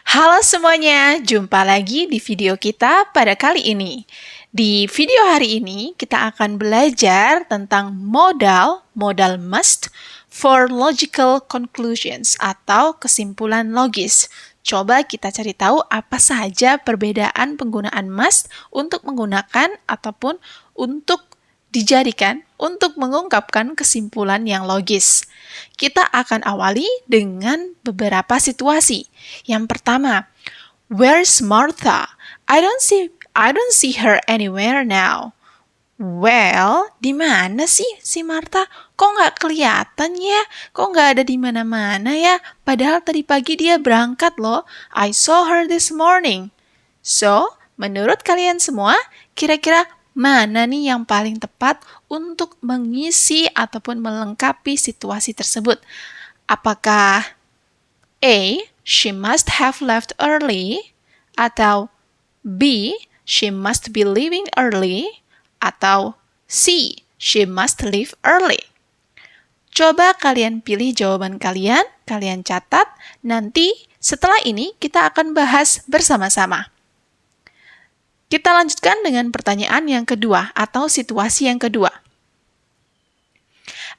Halo semuanya, jumpa lagi di video kita pada kali ini. Di video hari ini, kita akan belajar tentang modal must for logical conclusions atau kesimpulan logis. Coba kita cari tahu apa saja perbedaan penggunaan must untuk menggunakan ataupun untuk dijadikan untuk mengungkapkan kesimpulan yang logis. Kita akan awali dengan beberapa situasi. Yang pertama, where's Martha? I don't see her anywhere now. Well, di mana sih si Martha? Kok nggak kelihatan ya? Kok nggak ada di mana-mana ya? Padahal tadi pagi dia berangkat loh. I saw her this morning. So, menurut kalian semua, kira-kira mana nih yang paling tepat untuk mengisi ataupun melengkapi situasi tersebut? Apakah A, she must have left early, atau B, she must be leaving early, atau C, she must leave early? Coba kalian pilih jawaban kalian catat, nanti setelah ini kita akan bahas bersama-sama. Kita lanjutkan dengan pertanyaan yang kedua atau situasi yang kedua.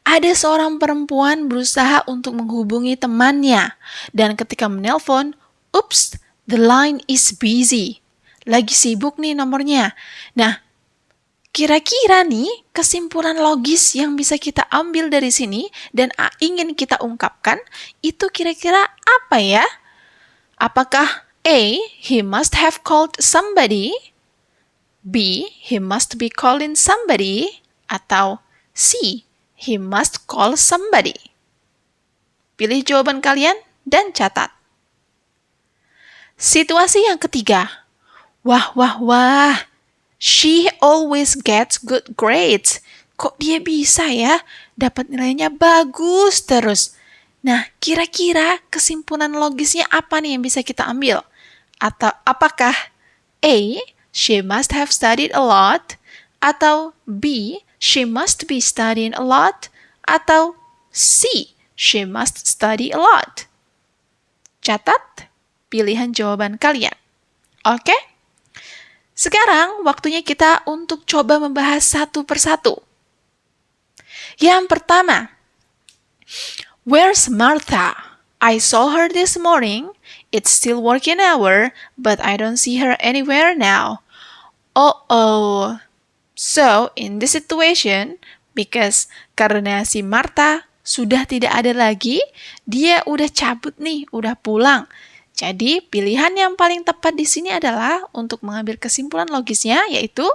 Ada seorang perempuan berusaha untuk menghubungi temannya dan ketika menelpon, oops, the line is busy. Lagi sibuk nih nomornya. Nah, kira-kira nih kesimpulan logis yang bisa kita ambil dari sini dan ingin kita ungkapkan itu kira-kira apa ya? Apakah A, he must have called somebody? B, he must be calling somebody, atau C, he must call somebody? Pilih jawaban kalian dan catat. Situasi yang ketiga. Wah, she always gets good grades. Kok dia bisa ya dapat nilainya bagus terus? Nah, kira-kira kesimpulan logisnya apa nih yang bisa kita ambil? Atau apakah A, she must have studied a lot, atau B, she must be studying a lot, atau C, she must study a lot? Catat pilihan jawaban kalian. Oke? Sekarang waktunya kita untuk coba membahas satu persatu. Yang pertama, where's Martha? I saw her this morning. It's still working hour, but I don't see her anywhere now. Oh. So, in this situation, karena si Martha sudah tidak ada lagi, dia udah cabut nih, udah pulang. Jadi, pilihan yang paling tepat di sini adalah untuk mengambil kesimpulan logisnya, yaitu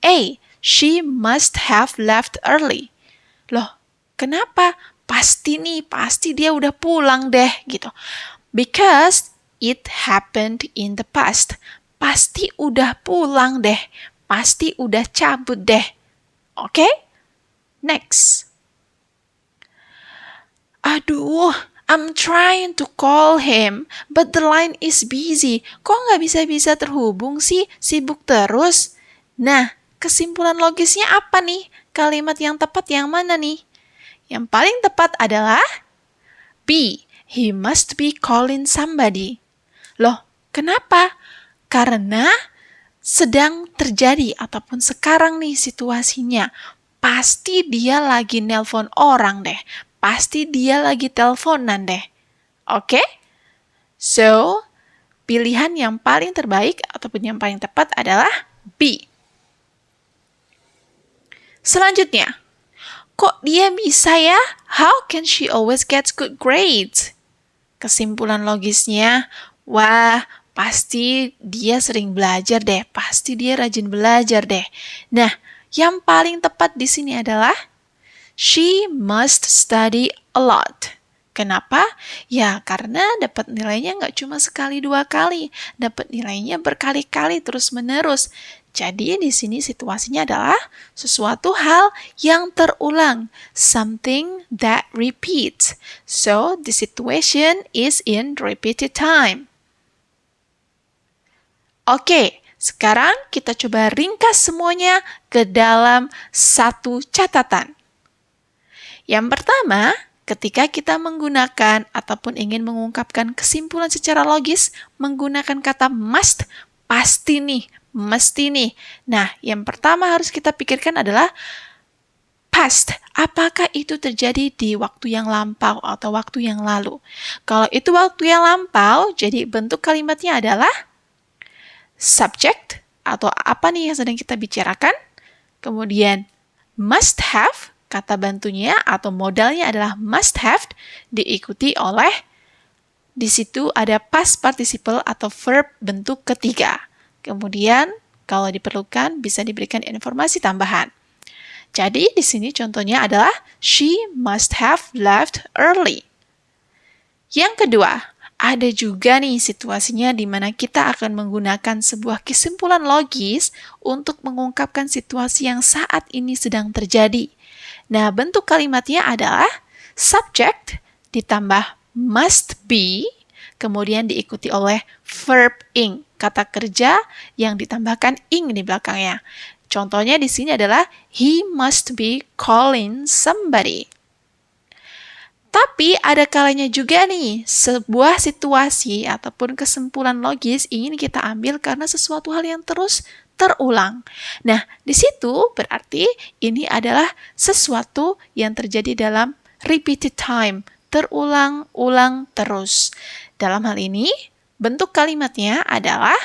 A, she must have left early. Loh, kenapa? Pasti dia udah pulang deh, gitu. Because it happened in the past. Pasti udah pulang deh. Pasti udah cabut deh. Oke? Next. Aduh, I'm trying to call him, but the line is busy. Kok nggak bisa-bisa terhubung sih? Sibuk terus. Nah, kesimpulan logisnya apa nih? Kalimat yang tepat yang mana nih? Yang paling tepat adalah B, he must be calling somebody. Loh, kenapa? Karena sedang terjadi ataupun sekarang nih situasinya. Pasti dia lagi nelpon orang deh. Pasti dia lagi teleponan deh. Oke? So, pilihan yang paling terbaik ataupun yang paling tepat adalah B. Selanjutnya, kok dia bisa ya? How can she always get good grades? Kesimpulan logisnya, wah, pasti dia sering belajar deh. Pasti dia rajin belajar deh. Nah, yang paling tepat di sini adalah she must study a lot. Kenapa? Ya, karena dapat nilainya nggak cuma sekali dua kali. Dapat nilainya berkali-kali terus-menerus. Jadi di sini situasinya adalah sesuatu hal yang terulang, something that repeats. So the situation is in repeated time. Oke, sekarang kita coba ringkas semuanya ke dalam satu catatan. Yang pertama, ketika kita menggunakan ataupun ingin mengungkapkan kesimpulan secara logis menggunakan kata must, pasti nih, mesti nih. Nah, yang pertama harus kita pikirkan adalah past. Apakah itu terjadi di waktu yang lampau atau waktu yang lalu? Kalau itu waktu yang lampau, jadi bentuk kalimatnya adalah subject atau apa nih yang sedang kita bicarakan. Kemudian must have, kata bantunya atau modalnya adalah must have, diikuti oleh di situ ada past participle atau verb bentuk ketiga. Kemudian kalau diperlukan bisa diberikan informasi tambahan. Jadi di sini contohnya adalah she must have left early. Yang kedua, ada juga nih situasinya di mana kita akan menggunakan sebuah kesimpulan logis untuk mengungkapkan situasi yang saat ini sedang terjadi. Nah, bentuk kalimatnya adalah subject ditambah must be, kemudian diikuti oleh verb ing, kata kerja yang ditambahkan ing di belakangnya. Contohnya di sini adalah he must be calling somebody. Tapi ada kalanya juga nih, sebuah situasi ataupun kesimpulan logis ingin kita ambil karena sesuatu hal yang terus terulang. Nah, di situ berarti ini adalah sesuatu yang terjadi dalam repeated time, terulang-ulang terus. Dalam hal ini, bentuk kalimatnya adalah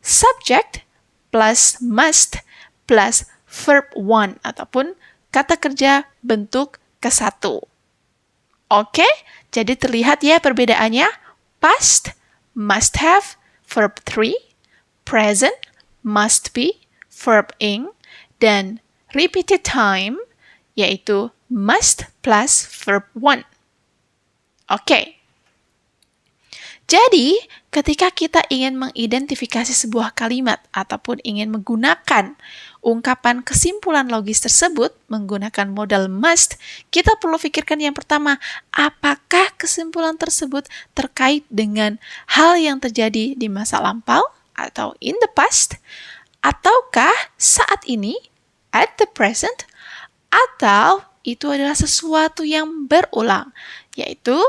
subject plus must plus verb one ataupun kata kerja bentuk ke-1. Oke, jadi terlihat ya perbedaannya. Past, must have, verb 3. Present, must be, verb ing. Dan repeated time, yaitu must plus verb 1. Oke. Jadi, ketika kita ingin mengidentifikasi sebuah kalimat ataupun ingin menggunakan ungkapan kesimpulan logis tersebut menggunakan modal must, kita perlu pikirkan yang pertama, apakah kesimpulan tersebut terkait dengan hal yang terjadi di masa lampau atau in the past, ataukah saat ini, at the present, atau itu adalah sesuatu yang berulang, yaitu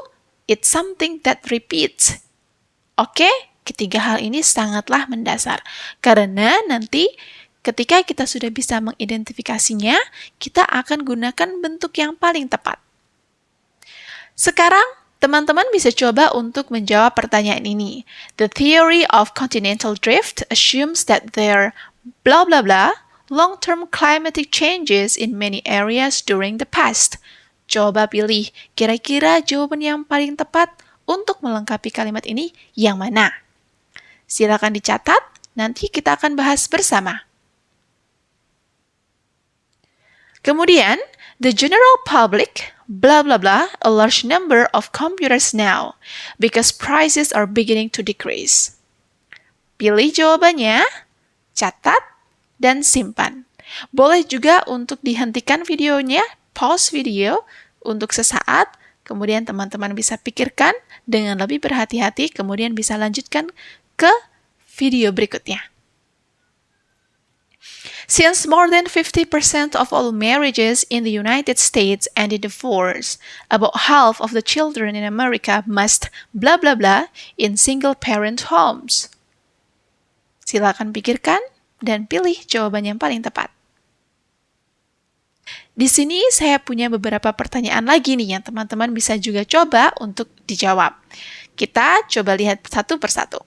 it's something that repeats. Oke, ketiga hal ini sangatlah mendasar. Karena nanti ketika kita sudah bisa mengidentifikasinya, kita akan gunakan bentuk yang paling tepat. Sekarang, teman-teman bisa coba untuk menjawab pertanyaan ini. The theory of continental drift assumes that there blah blah blah long-term climatic changes in many areas during the past. Coba pilih kira-kira jawaban yang paling tepat untuk melengkapi kalimat ini yang mana? Silakan dicatat, nanti kita akan bahas bersama. Kemudian, the general public, blah blah blah, a large number of computers now, because prices are beginning to decrease. Pilih jawabannya, catat, dan simpan. Boleh juga untuk dihentikan videonya, pause video untuk sesaat, kemudian teman-teman bisa pikirkan dengan lebih berhati-hati, kemudian bisa lanjutkan ke video berikutnya. Since more than 50% of all marriages in the United States end in divorce, about half of the children in America must blah blah blah in single-parent homes. Silakan pikirkan dan pilih jawaban yang paling tepat. Di sini saya punya beberapa pertanyaan lagi nih yang teman-teman bisa juga coba untuk dijawab. Kita coba lihat satu persatu.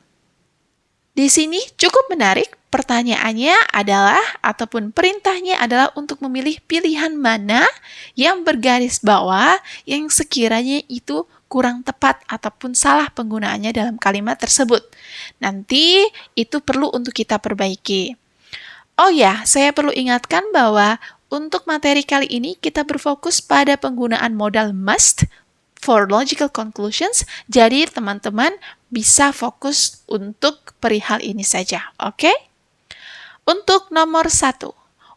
Di sini cukup menarik, pertanyaannya adalah ataupun perintahnya adalah untuk memilih pilihan mana yang bergaris bawah yang sekiranya itu kurang tepat ataupun salah penggunaannya dalam kalimat tersebut. Nanti itu perlu untuk kita perbaiki. Oh ya, saya perlu ingatkan bahwa untuk materi kali ini kita berfokus pada penggunaan modal must for logical conclusions. Jadi teman-teman bisa fokus untuk perihal ini saja, oke? Untuk nomor 1,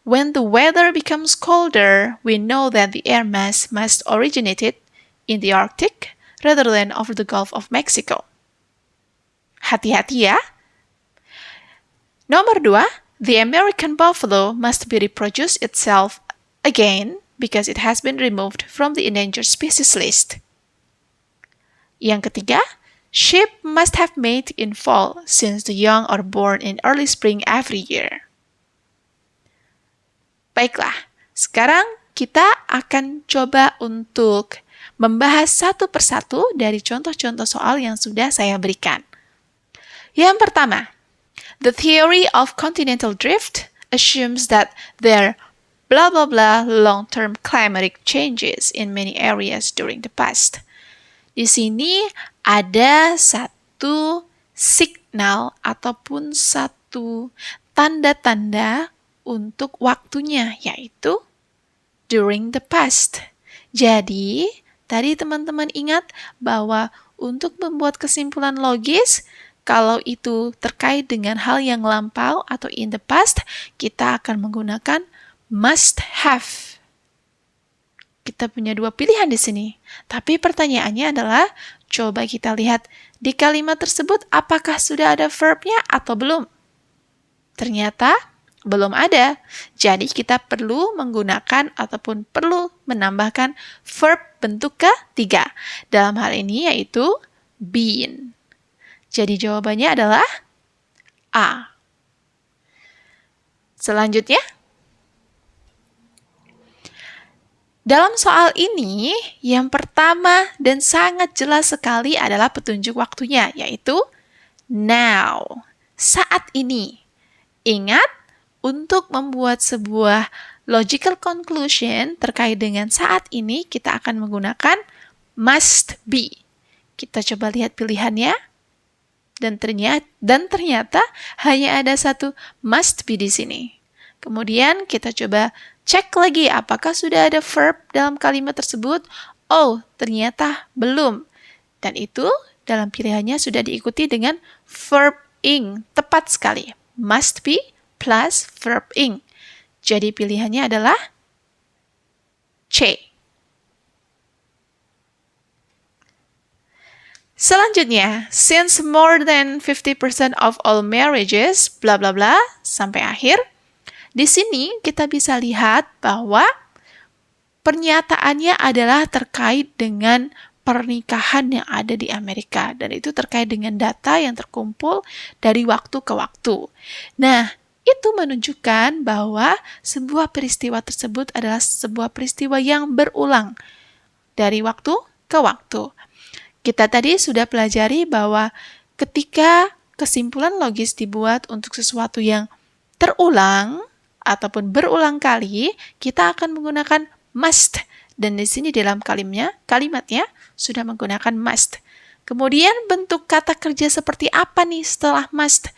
when the weather becomes colder, we know that the air mass must originated in the Arctic rather than over the Gulf of Mexico. Hati-hati ya. Nomor 2, the American buffalo must be reproduce itself again because it has been removed from the endangered species list. Yang ketiga, sheep must have mate in fall since the young are born in early spring every year. Baiklah, sekarang kita akan coba untuk membahas satu persatu dari contoh-contoh soal yang sudah saya berikan. Yang pertama, the theory of continental drift assumes that there blah blah blah long-term climatic changes in many areas during the past. Di sini ada satu signal ataupun satu tanda-tanda untuk waktunya, yaitu during the past. Jadi, tadi teman-teman ingat bahwa untuk membuat kesimpulan logis, kalau itu terkait dengan hal yang lampau atau in the past, kita akan menggunakan must have. Kita punya dua pilihan di sini. Tapi pertanyaannya adalah, coba kita lihat di kalimat tersebut apakah sudah ada verbnya atau belum? Ternyata belum ada. Jadi kita perlu menggunakan ataupun perlu menambahkan verb bentuk ketiga. Dalam hal ini yaitu been. Jadi jawabannya adalah A. Selanjutnya, dalam soal ini, yang pertama dan sangat jelas sekali adalah petunjuk waktunya, yaitu now, saat ini. Ingat, untuk membuat sebuah logical conclusion terkait dengan saat ini, kita akan menggunakan must be. Kita coba lihat pilihannya, dan ternyata hanya ada satu must be di sini. Kemudian kita coba cek lagi apakah sudah ada verb dalam kalimat tersebut. Oh, ternyata belum. Dan itu dalam pilihannya sudah diikuti dengan verb ing. Tepat sekali. Must be plus verb ing. Jadi pilihannya adalah C. Selanjutnya, since more than 50% of all marriages, bla bla bla, sampai akhir. Di sini kita bisa lihat bahwa pernyataannya adalah terkait dengan pernikahan yang ada di Amerika. Dan itu terkait dengan data yang terkumpul dari waktu ke waktu. Nah, itu menunjukkan bahwa sebuah peristiwa tersebut adalah sebuah peristiwa yang berulang dari waktu ke waktu. Kita tadi sudah pelajari bahwa ketika kesimpulan logis dibuat untuk sesuatu yang terulang, ataupun berulang kali, kita akan menggunakan must. Dan di sini dalam kalimatnya sudah menggunakan must. Kemudian bentuk kata kerja seperti apa nih setelah must?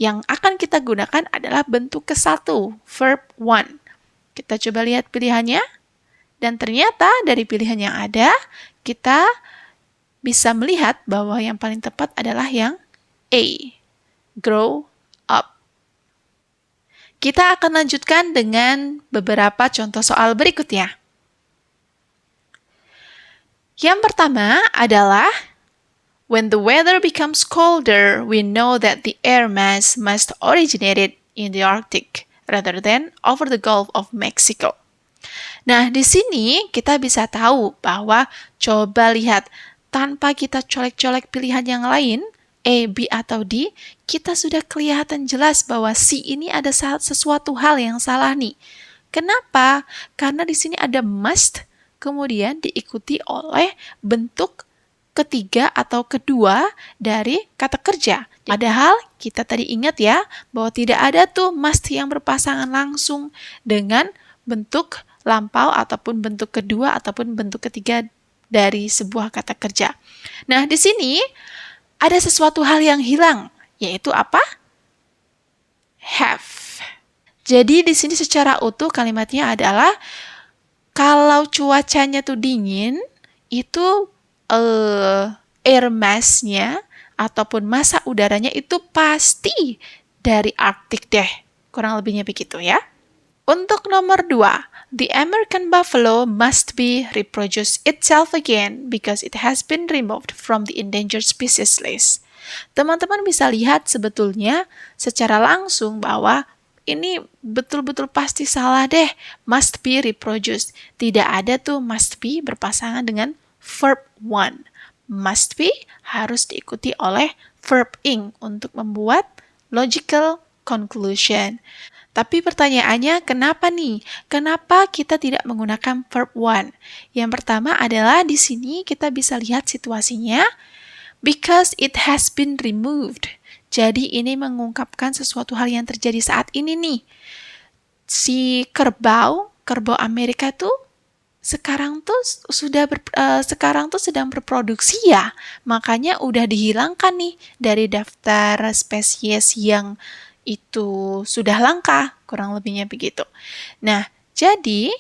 Yang akan kita gunakan adalah bentuk ke-1, verb one. Kita coba lihat pilihannya. Dan ternyata dari pilihan yang ada, kita bisa melihat bahwa yang paling tepat adalah yang A, grow up. Kita akan lanjutkan dengan beberapa contoh soal berikutnya. Yang pertama adalah, when the weather becomes colder, we know that the air mass must originate in the Arctic rather than over the Gulf of Mexico. Nah, di sini kita bisa tahu bahwa coba lihat, tanpa kita colek-colek pilihan yang lain, A, B, atau D, kita sudah kelihatan jelas bahwa C ini ada sesuatu hal yang salah nih. Kenapa? Karena di sini ada must, kemudian diikuti oleh bentuk ketiga atau kedua dari kata kerja. Padahal kita tadi ingat ya, bahwa tidak ada tuh must yang berpasangan langsung dengan bentuk lampau ataupun bentuk kedua ataupun bentuk ketiga dari sebuah kata kerja. Nah, di sini ada sesuatu hal yang hilang, yaitu apa? Have. Jadi di sini secara utuh kalimatnya adalah, kalau cuacanya tuh dingin, itu air mass-nya ataupun massa udaranya itu pasti dari Arctic deh. Kurang lebihnya begitu ya. Untuk nomor 2, the American buffalo must be reproduce itself again because it has been removed from the endangered species list. Teman-teman bisa lihat sebetulnya secara langsung bahwa ini betul-betul pasti salah deh. Must be reproduced. Tidak ada tuh must be berpasangan dengan verb one. Must be harus diikuti oleh verb ing untuk membuat logical conclusion. Tapi pertanyaannya, kenapa nih? Kenapa kita tidak menggunakan verb one? Yang pertama adalah di sini kita bisa lihat situasinya, because it has been removed. Jadi ini mengungkapkan sesuatu hal yang terjadi saat ini nih. Si kerbau Amerika tuh sekarang tuh sedang berproduksi ya. Makanya udah dihilangkan nih dari daftar spesies yang itu sudah langka, kurang lebihnya begitu. Nah, jadi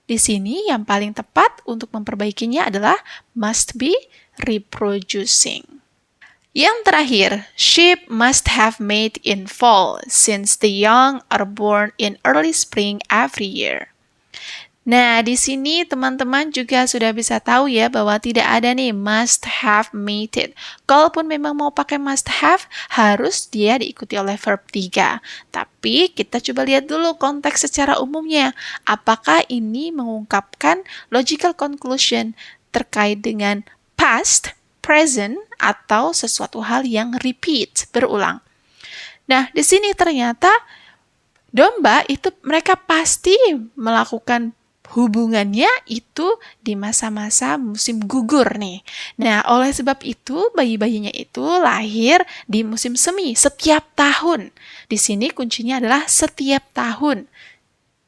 di sini yang paling tepat untuk memperbaikinya adalah must be reproducing. Yang terakhir, sheep must have mate in fall since the young are born in early spring every year. Nah, di sini teman-teman juga sudah bisa tahu ya bahwa tidak ada nih must have mated. Kalaupun memang mau pakai must have, harus dia diikuti oleh verb 3. Tapi kita coba lihat dulu konteks secara umumnya. Apakah ini mengungkapkan logical conclusion terkait dengan past, present, atau sesuatu hal yang repeat, berulang. Nah, di sini ternyata domba itu mereka pasti melakukan hubungannya itu di masa-masa musim gugur nih. Nah, oleh sebab itu bayi-bayinya itu lahir di musim semi setiap tahun. Di sini kuncinya adalah setiap tahun.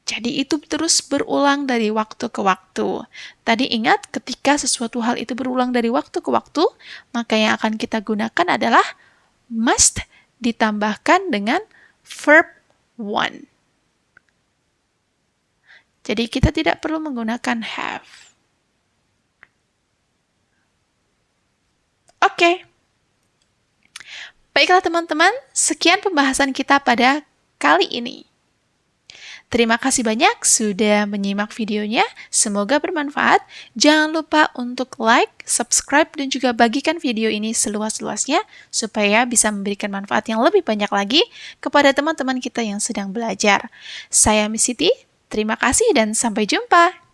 Jadi itu terus berulang dari waktu ke waktu. Tadi ingat ketika sesuatu hal itu berulang dari waktu ke waktu, maka yang akan kita gunakan adalah must ditambahkan dengan verb one. Jadi kita tidak perlu menggunakan have. Oke. Baiklah teman-teman, sekian pembahasan kita pada kali ini. Terima kasih banyak sudah menyimak videonya. Semoga bermanfaat. Jangan lupa untuk like, subscribe, dan juga bagikan video ini seluas-luasnya supaya bisa memberikan manfaat yang lebih banyak lagi kepada teman-teman kita yang sedang belajar. Saya Miss Siti, terima kasih dan sampai jumpa.